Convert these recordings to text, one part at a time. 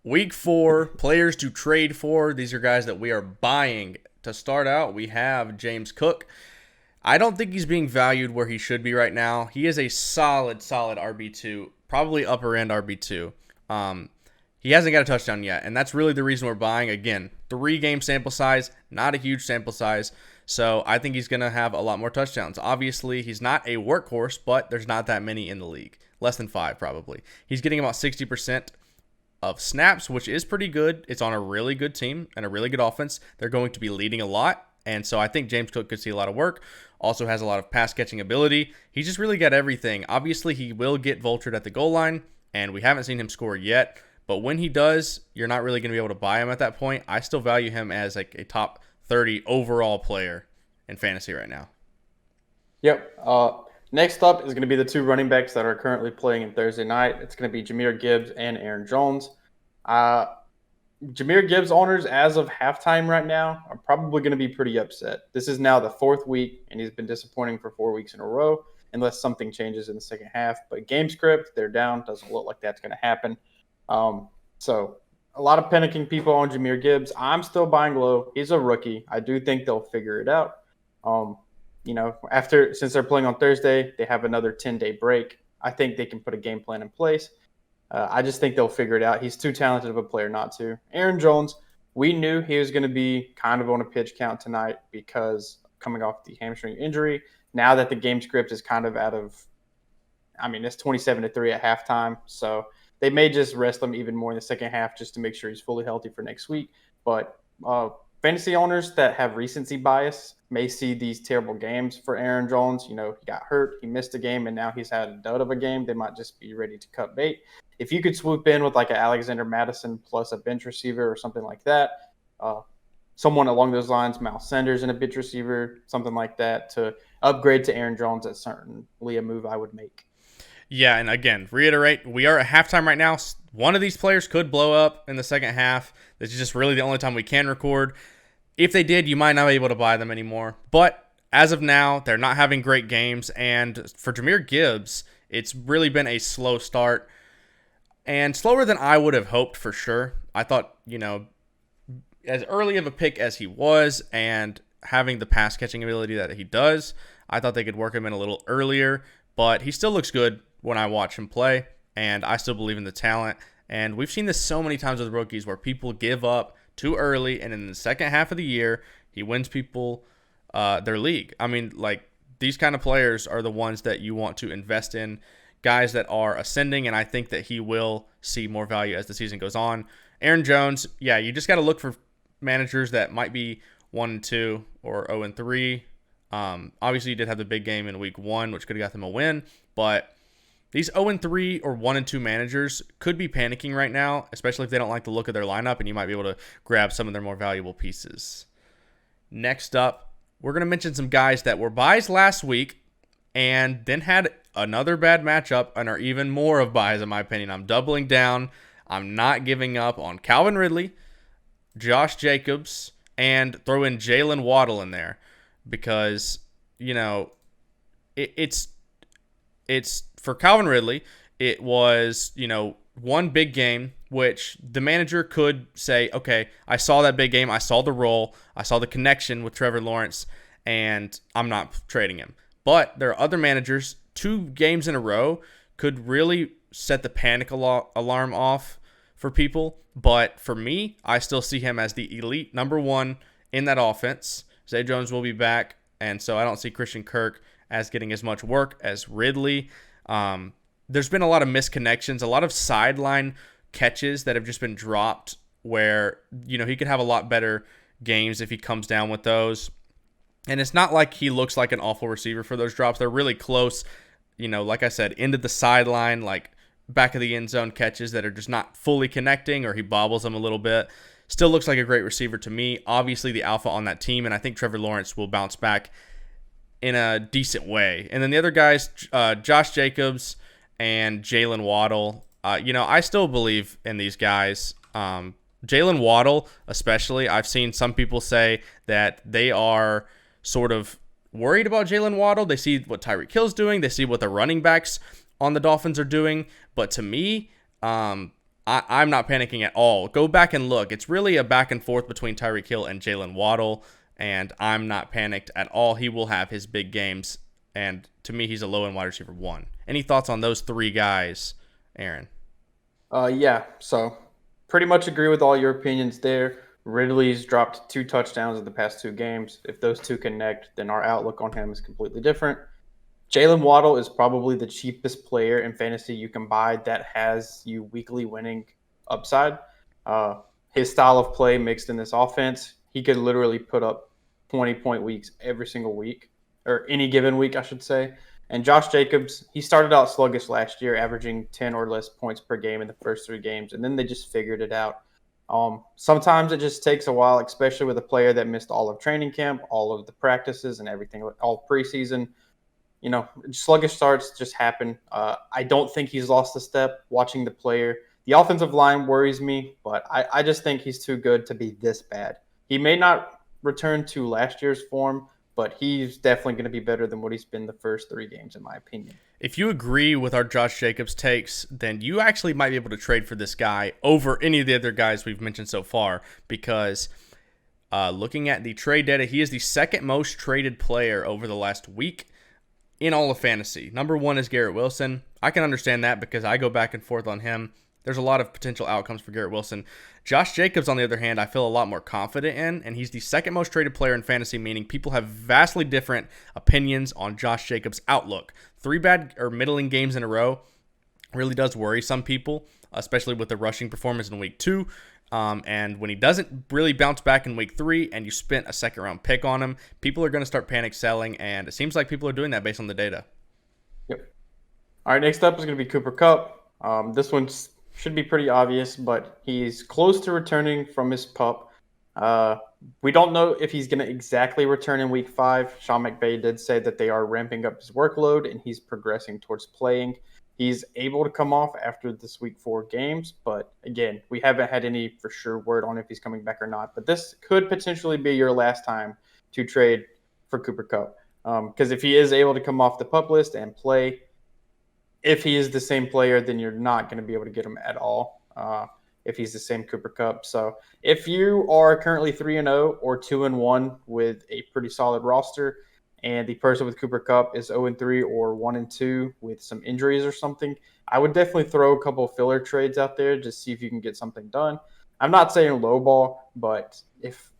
Week 4, players to trade for. These are guys that we are buying. To start out, we have James Cook. I don't think he's being valued where he should be right now. He is a solid RB2, probably upper end RB2. He hasn't got a touchdown yet, and that's really the reason we're buying. Again, 3-game sample size, not a huge sample size. So I think he's going to have a lot more touchdowns. Obviously, he's not a workhorse, but there's not that many in the league. Less than 5, probably. He's getting about 60% of snaps, which is pretty good. It's on a really good team and a really good offense. They're going to be leading a lot, and so I think James Cook could see a lot of work. Also has a lot of pass catching ability. He just really got everything. Obviously, he will get vultured at the goal line, and we haven't seen him score yet. But when he does, you're not really going to be able to buy him at that point. I still value him as like a top 30 overall player in fantasy right now. Yep. Next up is going to be the 2 running backs that are currently playing in Thursday night. It's going to be Jahmyr Gibbs and Aaron Jones. Jahmyr Gibbs owners, as of halftime right now, are probably going to be pretty upset. This is now the 4th week, and he's been disappointing for 4 weeks in a row, unless something changes in the second half. But game script, they're down. Doesn't look like that's going to happen. So a lot of panicking people on Jahmyr Gibbs. I'm still buying low. He's a rookie. I do think they'll figure it out. Since they're playing on Thursday, they have another 10-day break. I think they can put a game plan in place. I just think they'll figure it out. He's too talented of a player not to. Aaron Jones, we knew he was going to be kind of on a pitch count tonight because coming off the hamstring injury. Now that the game script is kind of it's 27-3 at halftime. So they may just rest him even more in the second half just to make sure he's fully healthy for next week. But fantasy owners that have recency bias may see these terrible games for Aaron Jones. He got hurt, he missed a game, and now he's had a dud of a game. They might just be ready to cut bait. If you could swoop in with like an Alexander Madison plus a bench receiver or something like that, someone along those lines, Miles Sanders and a bench receiver, something like that, to upgrade to Aaron Jones, that's certainly a move I would make. Yeah, and again, reiterate, we are at halftime right now. One of these players could blow up in the second half. This is just really the only time we can record. If they did, you might not be able to buy them anymore. But as of now, they're not having great games. And for Jahmyr Gibbs, it's really been a slow start. And slower than I would have hoped for sure. I thought, as early of a pick as he was and having the pass catching ability that he does, I thought they could work him in a little earlier. But he still looks good when I watch him play. And I still believe in the talent. And we've seen this so many times with rookies where people give up too early, and in the second half of the year, he wins people their league. These kind of players are the ones that you want to invest in, guys that are ascending, and I think that he will see more value as the season goes on. Aaron Jones, yeah, you just got to look for managers that might be 1-2 or 0-3. Obviously, he did have the big game in week 1, which could have got them a win, but these 0-3 or 1-2 managers could be panicking right now, especially if they don't like the look of their lineup, and you might be able to grab some of their more valuable pieces. Next up, we're going to mention some guys that were buys last week and then had another bad matchup and are even more of buys, in my opinion. I'm doubling down. I'm not giving up on Calvin Ridley, Josh Jacobs, and throw in Jaylen Waddle in there because, it's for Calvin Ridley, it was, one big game, which the manager could say, okay, I saw that big game. I saw the role. I saw the connection with Trevor Lawrence, and I'm not trading him. But there are other managers, 2 games in a row could really set the panic alarm off for people. But for me, I still see him as the elite number 1 in that offense. Zay Jones will be back, and so I don't see Christian Kirk as getting as much work as Ridley. There's been a lot of misconnections, a lot of sideline catches that have just been dropped where, he could have a lot better games if he comes down with those. And it's not like he looks like an awful receiver for those drops. They're really close, like I said, into the sideline, like back of the end zone catches that are just not fully connecting, or he bobbles them a little bit. Still looks like a great receiver to me. Obviously the alpha on that team, and I think Trevor Lawrence will bounce back in a decent way. And then the other guys, Josh Jacobs and Jaylen Waddle, I still believe in these guys. Jaylen Waddle especially, I've seen some people say that they are sort of worried about Jaylen Waddle. They see what Tyreek Hill's doing. They see what the running backs on the Dolphins are doing. But to me, I'm not panicking at all. Go back and look. It's really a back and forth between Tyreek Hill and Jaylen Waddle, and I'm not panicked at all. He will have his big games, and to me, he's a low-end wide receiver 1. Any thoughts on those 3 guys, Aaron? Yeah, so pretty much agree with all your opinions there. Ridley's dropped 2 touchdowns in the past 2 games. If those 2 connect, then our outlook on him is completely different. Jaylen Waddle is probably the cheapest player in fantasy you can buy that has you weekly winning upside. His style of play mixed in this offense, he could literally put up 20-point weeks every single week, or any given week, I should say. And Josh Jacobs, he started out sluggish last year, averaging 10 or less points per game in the first 3 games, and then they just figured it out. Sometimes it just takes a while, especially with a player that missed all of training camp, all of the practices and everything, all preseason. Sluggish starts just happen. I don't think he's lost a step watching the player. The offensive line worries me, but I just think he's too good to be this bad. He may not return to last year's form, but he's definitely going to be better than what he's been the first 3 games, in my opinion. If you agree with our Josh Jacobs takes, then you actually might be able to trade for this guy over any of the other guys we've mentioned so far, because looking at the trade data, he is the second most traded player over the last week in all of fantasy. Number 1 is Garrett Wilson. I can understand that because I go back and forth on him. There's a lot of potential outcomes for Garrett Wilson. Josh Jacobs, on the other hand, I feel a lot more confident in, and he's the second most traded player in fantasy, meaning people have vastly different opinions on Josh Jacobs' outlook. 3 bad or middling games in a row really does worry some people, especially with the rushing performance in week 2. And when he doesn't really bounce back in week 3 and you spent a second-round pick on him, people are going to start panic selling, and it seems like people are doing that based on the data. Yep. All right, next up is going to be Cooper Kupp. This one should be pretty obvious, but he's close to returning from his pup. We don't know if he's going to exactly return in week 5. Sean McVay did say that they are ramping up his workload, and he's progressing towards playing. He's able to come off after this week 4 games, but again, we haven't had any for sure word on if he's coming back or not. But this could potentially be your last time to trade for Cooper Kupp. Because if he is able to come off the pup list and play, if he is the same player, then you're not going to be able to get him at all if he's the same Cooper Kupp. So if you are currently 3-0 or 2-1 with a pretty solid roster, and the person with Cooper Kupp is 0-3 or 1-2 with some injuries or something, I would definitely throw a couple of filler trades out there to see if you can get something done. I'm not saying lowball, but if,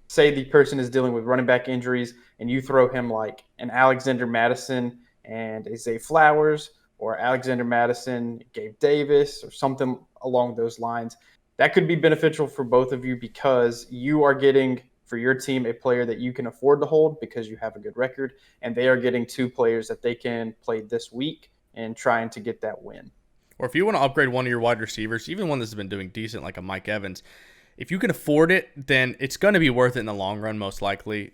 say, the person is dealing with running back injuries and you throw him like an Alexander Madison and a Zay Flowers, or Alexander Madison, Gabe Davis, or something along those lines, that could be beneficial for both of you because you are getting for your team a player that you can afford to hold because you have a good record, and they are getting 2 players that they can play this week and trying to get that win. Or if you want to upgrade one of your wide receivers, even one that's been doing decent like a Mike Evans, if you can afford it, then it's going to be worth it in the long run, most likely.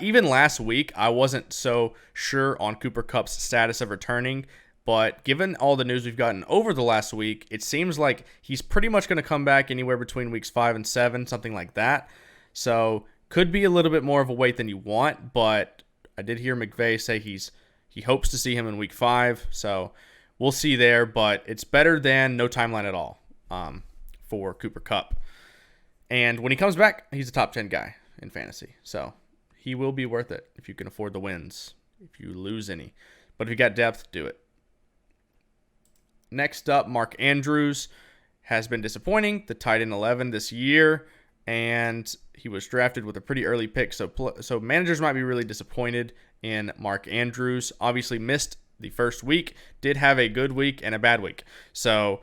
Even last week, I wasn't so sure on Cooper Kupp's status of returning, but given all the news we've gotten over the last week, it seems like he's pretty much going to come back anywhere between weeks 5 and 7, something like that. So could be a little bit more of a wait than you want, but I did hear McVay say he hopes to see him in week 5. So we'll see there, but it's better than no timeline at all for Cooper Kupp. And when he comes back, he's a top 10 guy in fantasy. So he will be worth it if you can afford the wins, if you lose any. But if you got depth, do it. Next up, Mark Andrews has been disappointing, the tight end 11 this year, and he was drafted with a pretty early pick, so managers might be really disappointed in Mark Andrews. Obviously missed the first week, did have a good week and a bad week. So,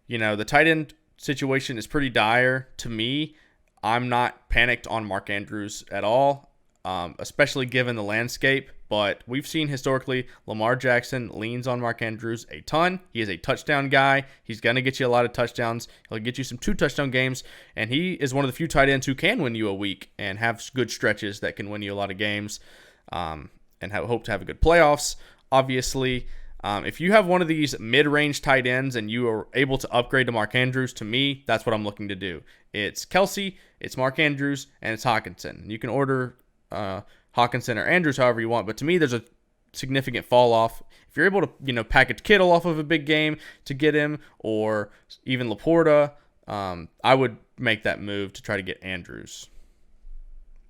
the tight end situation is pretty dire to me. I'm not panicked on Mark Andrews at all, especially given the landscape. But we've seen historically Lamar Jackson leans on Mark Andrews a ton. He is a touchdown guy. He's going to get you a lot of touchdowns. He'll get you some 2-touchdown games. And he is one of the few tight ends who can win you a week and have good stretches that can win you a lot of games and hope to have a good playoffs. Obviously, if you have one of these mid-range tight ends and you are able to upgrade to Mark Andrews, to me, that's what I'm looking to do. It's Kelsey, it's Mark Andrews, and it's Hawkinson. You can order Hawkinson or Andrews however you want, but to me, there's a significant fall off. If you're able to, package Kittle off of a big game to get him, or even Laporta, I would make that move to try to get Andrews.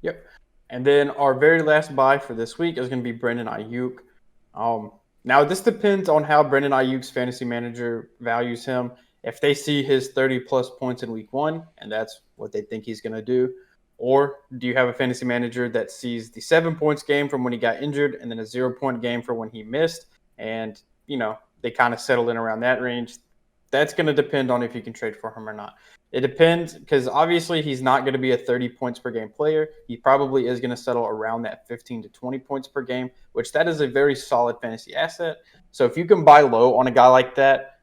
Yep. And then our very last buy for this week is going to be Brandon Aiyuk. Now, this depends on how Brandon Aiyuk's fantasy manager values him. If they see his 30-plus points in week 1, and that's what they think he's going to do, or do you have a fantasy manager that sees the 7 points game from when he got injured and then a 0-point game for when he missed, and, they kind of settle in around that range? That's going to depend on if you can trade for him or not. It depends, because obviously he's not going to be a 30 points per game player. He probably is going to settle around that 15 to 20 points per game, which that is a very solid fantasy asset. So if you can buy low on a guy like that,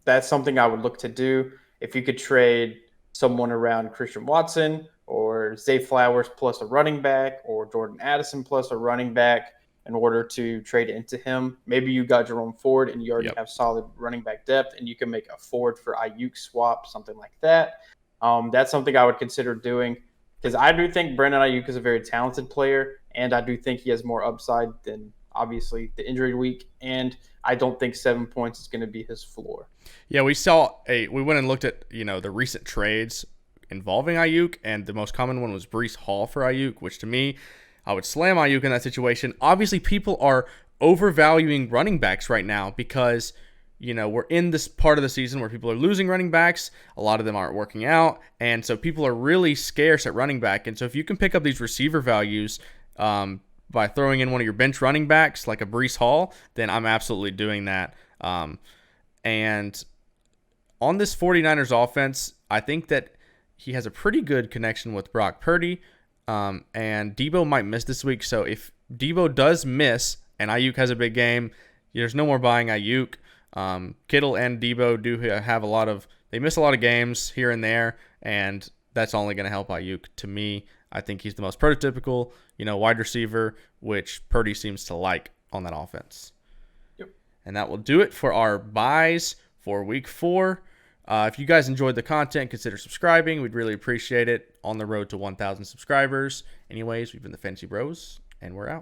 that's something I would look to do. If you could trade someone around Christian Watson or Zay Flowers plus a running back, or Jordan Addison plus a running back, in order to trade into him. Maybe you got Jerome Ford and you already have solid running back depth, and you can make a Ford for Aiyuk swap, something like that. That's something I would consider doing, because I do think Brandon Aiyuk is a very talented player, and I do think he has more upside than obviously the injury week, and I don't think 7 points is going to be his floor. Yeah, we went and looked at, the recent trades involving Aiyuk, and the most common one was Breece Hall for Aiyuk, which to me, I would slam Aiyuk in that situation. Obviously, people are overvaluing running backs right now because, we're in this part of the season where people are losing running backs. A lot of them aren't working out. And so people are really scarce at running back. And so if you can pick up these receiver values by throwing in one of your bench running backs like a Breece Hall, then I'm absolutely doing that. And on this 49ers offense, I think that he has a pretty good connection with Brock Purdy. And Debo might miss this week. So if Debo does miss and Aiyuk has a big game, there's no more buying Aiyuk. Kittle and Debo do have they miss a lot of games here and there, and that's only going to help Aiyuk. To me, I think he's the most prototypical, wide receiver, which Purdy seems to like on that offense. Yep. And that will do it for our buys for week 4. If you guys enjoyed the content, consider subscribing. We'd really appreciate it. On the road to 1,000 subscribers. Anyways, we've been the Fantasy Bros, and we're out.